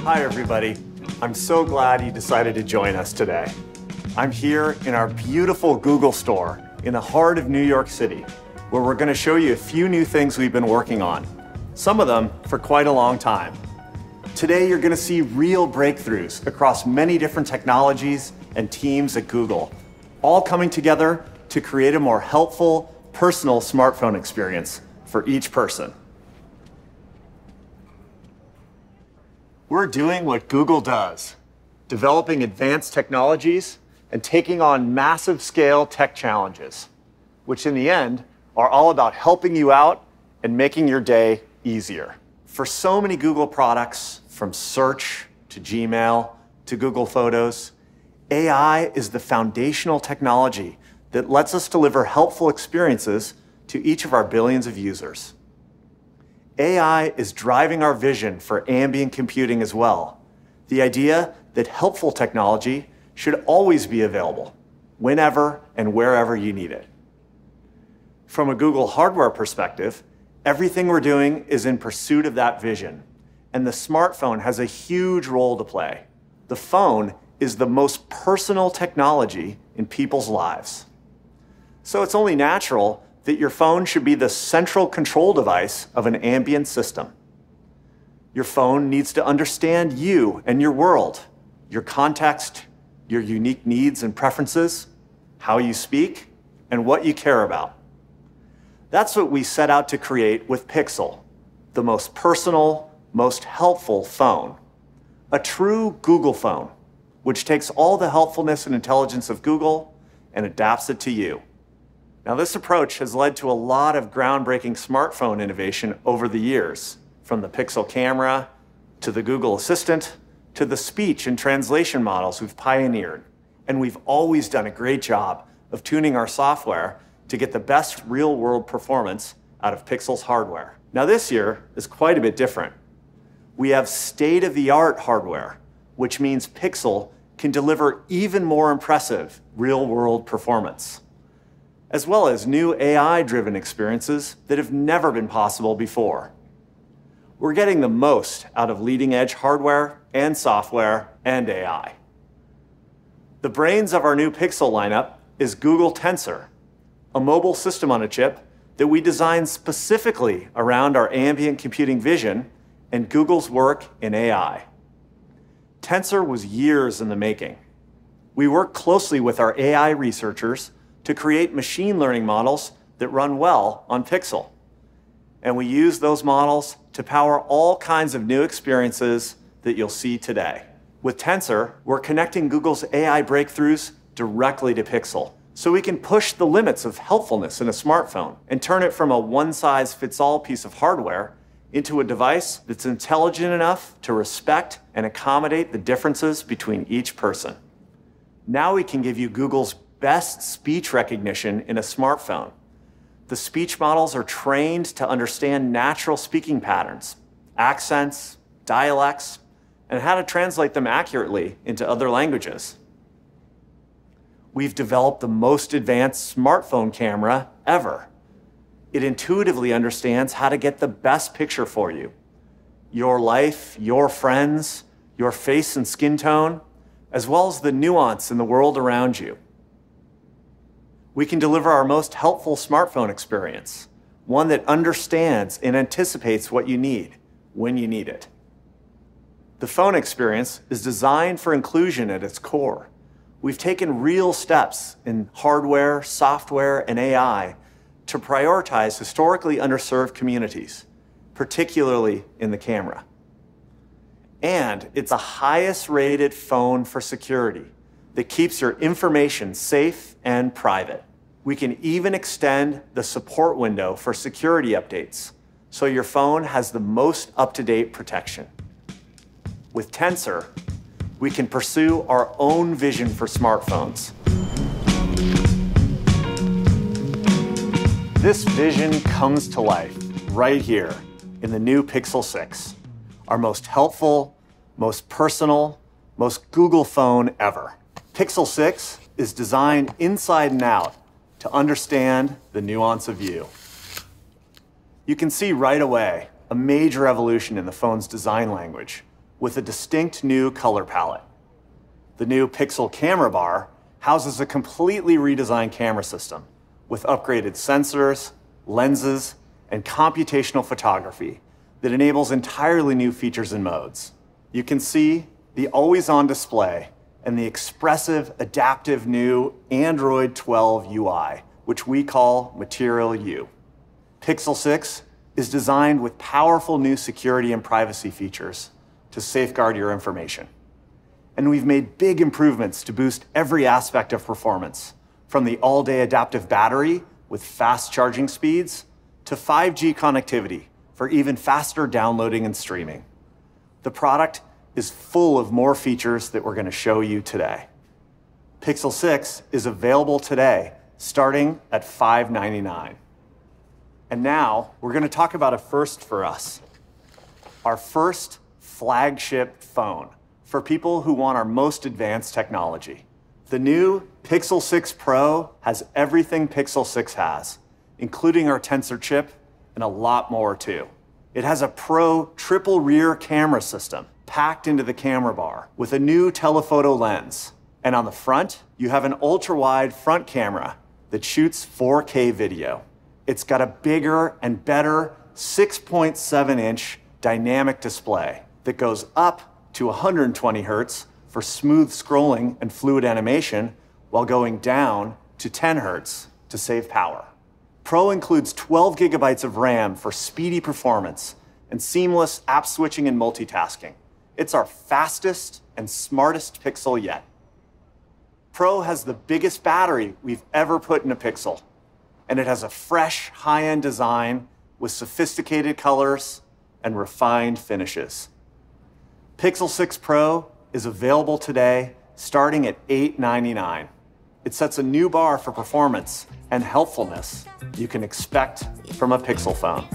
Hi, everybody. I'm so glad you decided to join us today. I'm here in our beautiful Google store in the heart of New York City, where we're going to show you a few new things we've been working on, some of them for quite a long time. Today, you're going to see real breakthroughs across many different technologies and teams at Google, all coming together to create a more helpful, personal smartphone experience for each person. We're doing what Google does, developing advanced technologies and taking on massive scale tech challenges, which in the end are all about helping you out and making your day easier. For so many Google products, from search to Gmail to Google Photos, AI is the foundational technology that lets us deliver helpful experiences to each of our billions of users. AI is driving our vision for ambient computing as well. The idea that helpful technology should always be available, whenever and wherever you need it. From a Google hardware perspective, everything we're doing is in pursuit of that vision, and the smartphone has a huge role to play. The phone is the most personal technology in people's lives. So it's only natural that your phone should be the central control device of an ambient system. Your phone needs to understand you and your world, your context, your unique needs and preferences, how you speak, and what you care about. That's what we set out to create with Pixel, the most personal, most helpful phone. A true Google phone, which takes all the helpfulness and intelligence of Google and adapts it to you. Now, this approach has led to a lot of groundbreaking smartphone innovation over the years, from the Pixel camera to the Google Assistant to the speech and translation models we've pioneered. And we've always done a great job of tuning our software to get the best real-world performance out of Pixel's hardware. Now, this year is quite a bit different. We have state-of-the-art hardware, which means Pixel can deliver even more impressive real-world performance, as well as new AI-driven experiences that have never been possible before. We're getting the most out of leading-edge hardware and software and AI. The brains of our new Pixel lineup is Google Tensor, a mobile system on a chip that we designed specifically around our ambient computing vision and Google's work in AI. Tensor was years in the making. We worked closely with our AI researchers to create machine learning models that run well on Pixel. And we use those models to power all kinds of new experiences that you'll see today. With Tensor, we're connecting Google's AI breakthroughs directly to Pixel, so we can push the limits of helpfulness in a smartphone and turn it from a one-size-fits-all piece of hardware into a device that's intelligent enough to respect and accommodate the differences between each person. Now we can give you Google's best speech recognition in a smartphone. The speech models are trained to understand natural speaking patterns, accents, dialects, and how to translate them accurately into other languages. We've developed the most advanced smartphone camera ever. It intuitively understands how to get the best picture for you. Your life, your friends, your face and skin tone, as well as the nuance in the world around you. We can deliver our most helpful smartphone experience, one that understands and anticipates what you need when you need it. The phone experience is designed for inclusion at its core. We've taken real steps in hardware, software, and AI to prioritize historically underserved communities, particularly in the camera. And it's the highest rated phone for security that keeps your information safe and private. We can even extend the support window for security updates, so your phone has the most up-to-date protection. With Tensor, we can pursue our own vision for smartphones. This vision comes to life right here in the new Pixel 6, our most helpful, most personal, most Google phone ever. Pixel 6 is designed inside and out to understand the nuance of you. You can see right away a major evolution in the phone's design language, with a distinct new color palette. The new Pixel camera bar houses a completely redesigned camera system with upgraded sensors, lenses, and computational photography that enables entirely new features and modes. You can see the always-on display and the expressive, adaptive new Android 12 UI, which we call Material U. Pixel 6 is designed with powerful new security and privacy features to safeguard your information. And we've made big improvements to boost every aspect of performance, from the all-day adaptive battery with fast charging speeds to 5G connectivity for even faster downloading and streaming. The product is full of more features that we're going to show you today. Pixel 6 is available today, starting at $599. And now we're going to talk about a first for us. Our first flagship phone for people who want our most advanced technology. The new Pixel 6 Pro has everything Pixel 6 has, including our Tensor chip and a lot more too. It has a Pro triple rear camera system packed into the camera bar with a new telephoto lens. And on the front, you have an ultra-wide front camera that shoots 4K video. It's got a bigger and better 6.7-inch dynamic display that goes up to 120 Hertz for smooth scrolling and fluid animation, while going down to 10 Hertz to save power. Pro includes 12 gigabytes of RAM for speedy performance and seamless app switching and multitasking. It's our fastest and smartest Pixel yet. Pro has the biggest battery we've ever put in a Pixel, and it has a fresh, high-end design with sophisticated colors and refined finishes. Pixel 6 Pro is available today, starting at $899. It sets a new bar for performance and helpfulness you can expect from a Pixel phone.